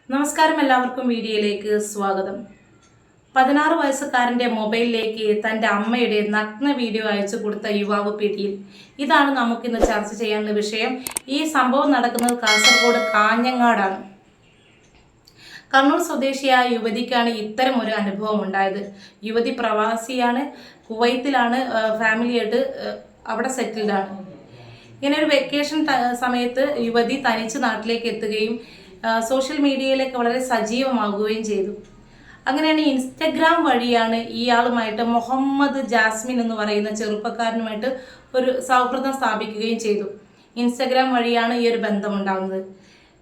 നമസ്കാരം, എല്ലാവർക്കും വീഡിയോയിലേക്ക് സ്വാഗതം. 16 വയസ്സുകാരൻ്റെ മൊബൈലിലേക്ക് തൻ്റെ അമ്മയുടെ നഗ്ന വീഡിയോ അയച്ചു കൊടുത്ത യുവാവ് പിടിയിൽ. ഇതാണ് നമുക്കിന്ന് ചർച്ച ചെയ്യാനുള്ള വിഷയം. ഈ സംഭവം നടക്കുന്നത് കാസർഗോഡ് കാഞ്ഞങ്ങാടാണ്. കണ്ണൂർ സ്വദേശിയായ യുവതിക്കാണ് ഇത്തരം ഒരു അനുഭവം ഉണ്ടായത്. യുവതി പ്രവാസിയാണ്, കുവൈത്തിലാണ്, ഫാമിലിയായിട്ട് അവിടെ സെറ്റിൽഡാണ്. ഇങ്ങനെ ഒരു വെക്കേഷൻ സമയത്ത് യുവതി തനിച്ച് നാട്ടിലേക്ക് എത്തുകയും സോഷ്യൽ മീഡിയയിലേക്ക് വളരെ സജീവമാകുകയും ചെയ്തു. അങ്ങനെയാണ് ഇൻസ്റ്റഗ്രാം വഴിയാണ് ഇയാളുമായിട്ട് മുഹമ്മദ് ജാസ്മിൻ എന്ന് പറയുന്ന ചെറുപ്പക്കാരനുമായിട്ട് ഒരു സൗഹൃദം സ്ഥാപിക്കുകയും ചെയ്തു. ഇൻസ്റ്റഗ്രാം വഴിയാണ് ഈ ഒരു ബന്ധം ഉണ്ടാകുന്നത്.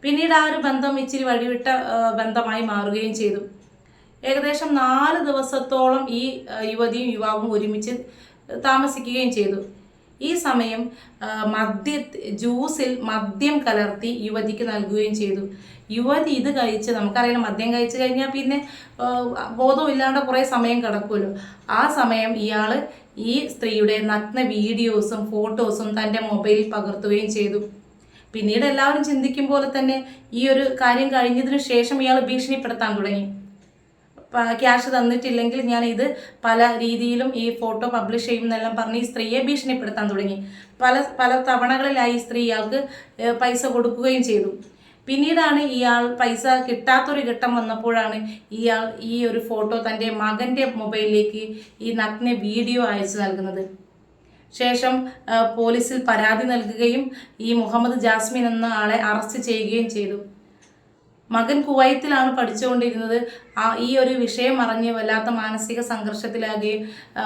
പിന്നീട് ആ ഒരു ബന്ധം ഇച്ചിരി വഴിവിട്ട ബന്ധമായി മാറുകയും ചെയ്തു. ഏകദേശം 4 ദിവസത്തോളം ഈ യുവതിയും യുവാവും ഒരുമിച്ച് താമസിക്കുകയും ചെയ്തു. ഈ സമയം ജ്യൂസിൽ മദ്യം കലർത്തി യുവതിക്ക് നൽകുകയും ചെയ്തു. യുവതി ഇത് കഴിച്ച്, നമുക്കറിയാം മദ്യം കഴിച്ചു കഴിഞ്ഞാൽ പിന്നെ ബോധമില്ലാണ്ട് കുറേ സമയം കിടക്കുമല്ലോ. ആ സമയം ഇയാൾ ഈ സ്ത്രീയുടെ നഗ്ന വീഡിയോസും ഫോട്ടോസും തൻ്റെ മൊബൈലിൽ പകർത്തുകയും ചെയ്തു. പിന്നീട് എല്ലാവരും ചിന്തിക്കും പോലെ തന്നെ ഈ ഒരു കാര്യം കഴിഞ്ഞതിന് ശേഷം ഇയാൾ ഭീഷണിപ്പെടുത്താൻ തുടങ്ങി. ക്യാഷ് തന്നിട്ടില്ലെങ്കിൽ ഞാൻ ഇത് പല രീതിയിലും ഈ ഫോട്ടോ പബ്ലിഷ് ചെയ്യുമെന്നെല്ലാം പറഞ്ഞ് ഈ സ്ത്രീയെ ഭീഷണിപ്പെടുത്താൻ തുടങ്ങി. പല തവണകളിലായി ഈ സ്ത്രീ ഇയാൾക്ക് പൈസ കൊടുക്കുകയും ചെയ്തു. പിന്നീടാണ് ഇയാൾ പൈസ കിട്ടാത്തൊരു ഘട്ടം വന്നപ്പോഴാണ് ഇയാൾ ഈ ഒരു ഫോട്ടോ തൻ്റെ മകൻ്റെ മൊബൈലിലേക്ക് ഈ നഗ്ന വീഡിയോ അയച്ചു നൽകുന്നത്. ശേഷം പോലീസിൽ പരാതി നൽകുകയും ഈ മുഹമ്മദ് ജാസ്മിൻ എന്ന ആളെ അറസ്റ്റ് ചെയ്യുകയും ചെയ്തു. മകൻ കുവൈത്തിലാണ് പഠിച്ചുകൊണ്ടിരുന്നത്. ഈ ഒരു വിഷയം അറിഞ്ഞ് വല്ലാത്ത മാനസിക സംഘർഷത്തിലാകുകയും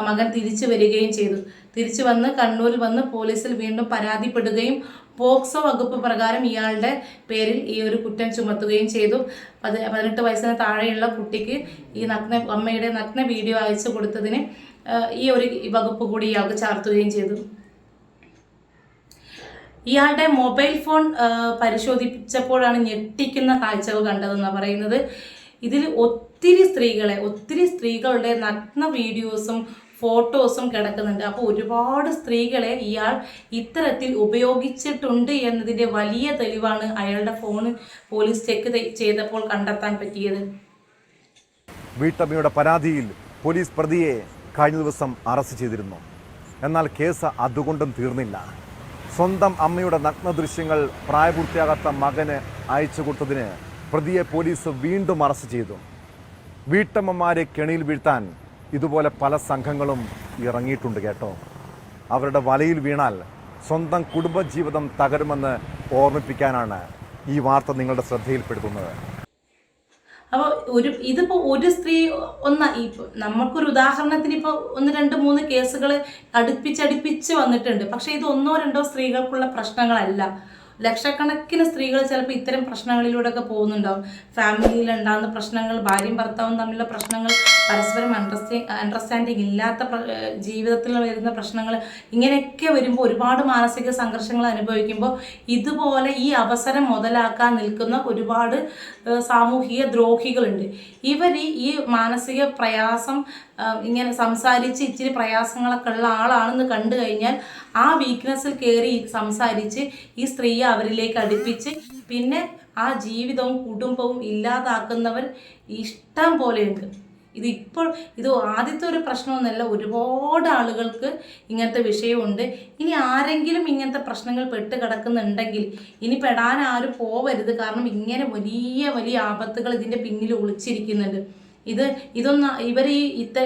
മകൻ തിരിച്ചു വരികയും ചെയ്തു. തിരിച്ചു വന്ന് കണ്ണൂരിൽ വന്ന് പോലീസിൽ വീണ്ടും പരാതിപ്പെടുകയും പോക്സോ വകുപ്പ് പ്രകാരം ഇയാളുടെ പേരിൽ ഈ ഒരു കുറ്റം ചുമത്തുകയും ചെയ്തു. 18 വയസ്സിന് താഴെയുള്ള കുട്ടിക്ക് ഈ അമ്മയുടെ നഗ്ന വീഡിയോ അയച്ചു കൊടുത്തതിന് ഈ ഒരു വകുപ്പ് കൂടി ഇയാൾക്ക് ചാർത്തുകയും ചെയ്തു. ഇയാളുടെ മൊബൈൽ ഫോൺ പരിശോധിച്ചപ്പോഴാണ് ഞെട്ടിക്കുന്ന കാഴ്ചകൾ കണ്ടതെന്നാണ് പറയുന്നത്. ഇതിൽ ഒത്തിരി സ്ത്രീകളുടെ നഗ്ന വീഡിയോസും ഫോട്ടോസും കിടക്കുന്നുണ്ട്. അപ്പോൾ ഒരുപാട് സ്ത്രീകളെ ഇയാൾ ഇത്തരത്തിൽ ഉപയോഗിച്ചിട്ടുണ്ട് എന്നതിൻ്റെ വലിയ തെളിവാണ് അയാളുടെ ഫോൺ പോലീസ് ചെക്ക് ചെയ്തപ്പോൾ കണ്ടെത്താൻ പറ്റിയത്. വീട്ടമ്മയുടെ പരാതിയിൽ പോലീസ് പ്രതിയെ കഴിഞ്ഞ ദിവസം അറസ്റ്റ് ചെയ്തിരുന്നു. എന്നാൽ കേസ് അതുകൊണ്ടും തീർന്നില്ല. സ്വന്തം അമ്മയുടെ നഗ്ന ദൃശ്യങ്ങൾ പ്രായപൂർത്തിയാകാത്ത മകന് അയച്ചു കൊടുത്തതിന് പ്രതിയെ പോലീസ് വീണ്ടും അറസ്റ്റ് ചെയ്തു. വീട്ടമ്മമാരെ കെണിയിൽ വീഴ്ത്താൻ ഇതുപോലെ പല സംഘങ്ങളും ഇറങ്ങിയിട്ടുണ്ട് കേട്ടോ. അവരുടെ വലയിൽ വീണാൽ സ്വന്തം കുടുംബജീവിതം തകരുമെന്ന് ഓർമ്മിപ്പിക്കാനാണ് ഈ വാർത്ത നിങ്ങളുടെ ശ്രദ്ധയിൽപ്പെടുത്തുന്നത്. അപ്പോൾ ഇതിപ്പോൾ ഒരു സ്ത്രീ നമുക്കൊരു ഉദാഹരണത്തിന് ഇപ്പോൾ 1, 2, 3 കേസുകൾ അടുപ്പിച്ചടുപ്പിച്ച് വന്നിട്ടുണ്ട്. പക്ഷേ ഇത് 1, 2 സ്ത്രീകൾക്കുള്ള പ്രശ്നങ്ങളല്ല. ലക്ഷക്കണക്കിന് സ്ത്രീകൾ ചിലപ്പോൾ ഇത്തരം പ്രശ്നങ്ങളിലൂടെയൊക്കെ പോകുന്നുണ്ടാവും. ഫാമിലിയിൽ ഉണ്ടാകുന്ന പ്രശ്നങ്ങൾ, ഭാര്യയും ഭർത്താവും തമ്മിലുള്ള പ്രശ്നങ്ങൾ, പരസ്പരം അണ്ടർസ്റ്റാൻഡിങ് ഇല്ലാത്ത ജീവിതത്തിൽ വരുന്ന പ്രശ്നങ്ങൾ, ഇങ്ങനെയൊക്കെ വരുമ്പോൾ ഒരുപാട് മാനസിക സംഘർഷങ്ങൾ അനുഭവിക്കുമ്പോൾ ഇതുപോലെ ഈ അവസരം മുതലാക്കാൻ നിൽക്കുന്ന ഒരുപാട് സാമൂഹിക ദ്രോഹികളുണ്ട്. ഇവർ ഈ മാനസിക പ്രയാസം ഇങ്ങനെ സംസാരിച്ച് ഇച്ചിരി പ്രയാസങ്ങളൊക്കെ ഉള്ള ആളാണെന്ന് കണ്ടു കഴിഞ്ഞാൽ ആ വീക്ക്നെസ്സിൽ കയറി സംസാരിച്ച് ഈ സ്ത്രീയെ അവരിലേക്ക് അടുപ്പിച്ച് പിന്നെ ആ ജീവിതവും കുടുംബവും ഇല്ലാതാക്കുന്നവർ ഇഷ്ടം പോലെയുണ്ട്. ഇത് ആദ്യത്തെ ഒരു പ്രശ്നമൊന്നുമല്ല. ഒരുപാട് ആളുകൾക്ക് ഇങ്ങനത്തെ വിഷയമുണ്ട്. ഇനി ആരെങ്കിലും ഇങ്ങനത്തെ പ്രശ്നങ്ങൾ പെട്ട് കിടക്കുന്നുണ്ടെങ്കിൽ ഇനി പെടാൻ ആരും പോവരുത്. കാരണം ഇങ്ങനെ വലിയ വലിയ ആപത്തുകൾ ഇതിൻ്റെ പിന്നിൽ ഒളിച്ചിരിക്കുന്നുണ്ട്. ഇവർ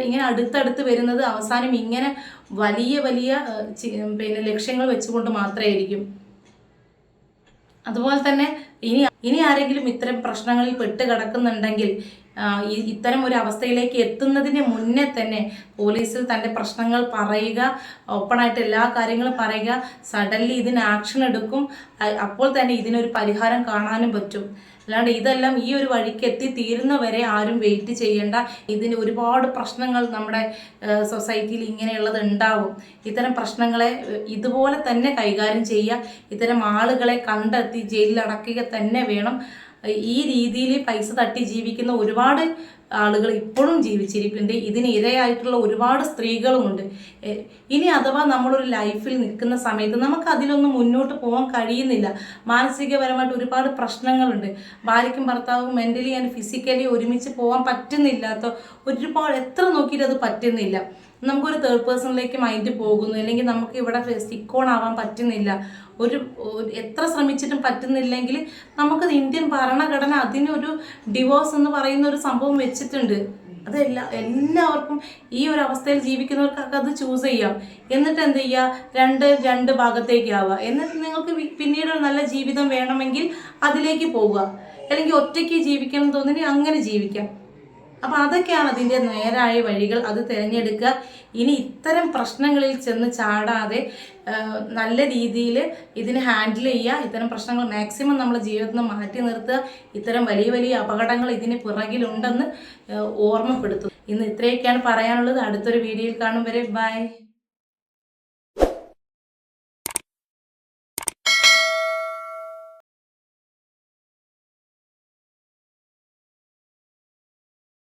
ഇങ്ങനെ അടുത്തടുത്ത് വരുന്നത് അവസാനം ഇങ്ങനെ വലിയ വലിയ ലക്ഷ്യങ്ങൾ വെച്ചുകൊണ്ട് മാത്രമായിരിക്കും. അതുപോലെ തന്നെ ഇനി ആരെങ്കിലും ഇത്തരം പ്രശ്നങ്ങളിൽ പെട്ട് കിടക്കുന്നുണ്ടെങ്കിൽ ഇത്തരം ഒരു അവസ്ഥയിലേക്ക് എത്തുന്നതിന് മുന്നേ തന്നെ പോലീസിൽ തൻ്റെ പ്രശ്നങ്ങൾ പറയുക, ഓപ്പണായിട്ട് എല്ലാ കാര്യങ്ങളും പറയുക. സഡൻലി ഇതിന് ആക്ഷൻ എടുക്കും. അപ്പോൾ തന്നെ ഇതിനൊരു പരിഹാരം കാണാനും പറ്റും. അല്ലാണ്ട് ഇതെല്ലാം ഈ ഒരു വഴിക്ക് എത്തിത്തീരുന്നവരെ ആരും വെയിറ്റ് ചെയ്യേണ്ട. ഇതിന് ഒരുപാട് പ്രശ്നങ്ങൾ നമ്മുടെ സൊസൈറ്റിയിൽ ഇങ്ങനെയുള്ളത് ഉണ്ടാവും. ഇത്തരം പ്രശ്നങ്ങളെ ഇതുപോലെ തന്നെ കൈകാര്യം ചെയ്യുക. ഇത്തരം ആളുകളെ കണ്ടെത്തി ജയിലിൽ അടയ്ക്കുക തന്നെ വേണം. ഈ രീതിയിൽ പൈസ തട്ടി ജീവിക്കുന്ന ഒരുപാട് ആളുകൾ ഇപ്പോഴും ജീവിച്ചിരിക്കുന്നുണ്ട്. ഇതിന് ഇരയായിട്ടുള്ള ഒരുപാട് സ്ത്രീകളുമുണ്ട്. ഇനി അഥവാ നമ്മളൊരു ലൈഫിൽ നിൽക്കുന്ന സമയത്ത് നമുക്ക് അതിലൊന്നും മുന്നോട്ട് പോകാൻ കഴിയുന്നില്ല. മാനസികപരമായിട്ട് ഒരുപാട് പ്രശ്നങ്ങളുണ്ട്. ഭാര്യയ്ക്കും ഭർത്താവും മെൻ്റലി ആൻഡ് ഫിസിക്കലി ഒരുമിച്ച് പോകാൻ പറ്റുന്നില്ലാത്ത ഒരുപാട്, എത്ര നോക്കിയിട്ട് അത് പറ്റുന്നില്ല. നമുക്കൊരു തേർഡ് പേഴ്സണിലേക്ക് മൈൻഡ് പോകുന്നു, അല്ലെങ്കിൽ നമുക്ക് ഇവിടെ സ്റ്റിക്ക് ഓൺ ആവാൻ പറ്റുന്നില്ല, എത്ര ശ്രമിച്ചിട്ടും പറ്റുന്നില്ലെങ്കിൽ നമുക്കത് ഇന്ത്യൻ ഭരണഘടന അതിനൊരു ഡിവോഴ്സ് എന്ന് പറയുന്ന ഒരു സംഭവം വെച്ചിട്ടുണ്ട്. അത് എല്ലാവർക്കും ഈ ഒരു അവസ്ഥയിൽ ജീവിക്കുന്നവർക്കൊക്കെ അത് ചൂസ് ചെയ്യാം. എന്നിട്ട് എന്ത് ചെയ്യുക, രണ്ട് ഭാഗത്തേക്കാവുക. എന്നിട്ട് നിങ്ങൾക്ക് പിന്നീട് ഒരു നല്ല ജീവിതം വേണമെങ്കിൽ അതിലേക്ക് പോവുക, അല്ലെങ്കിൽ ഒറ്റയ്ക്ക് ജീവിക്കണം തോന്നി അങ്ങനെ ജീവിക്കാം. അപ്പം അതൊക്കെയാണ് അതിൻ്റെ നേരായ വഴികൾ. അത് തിരഞ്ഞെടുക്കുക. ഇനി ഇത്തരം പ്രശ്നങ്ങളിൽ ചെന്ന് ചാടാതെ നല്ല രീതിയിൽ ഇതിനെ ഹാൻഡിൽ ചെയ്യുക. ഇത്തരം പ്രശ്നങ്ങൾ മാക്സിമം നമ്മുടെ ജീവിതത്തിൽ നിന്ന് മാറ്റി നിർത്തുക. ഇത്തരം വലിയ വലിയ അപകടങ്ങൾ ഇതിന് പിറകിലുണ്ടെന്ന് ഓർമ്മപ്പെടുത്തുക. ഇന്ന് ഇത്രയൊക്കെയാണ് പറയാനുള്ളത്. അടുത്തൊരു വീഡിയോയിൽ കാണും വരെ ബൈ.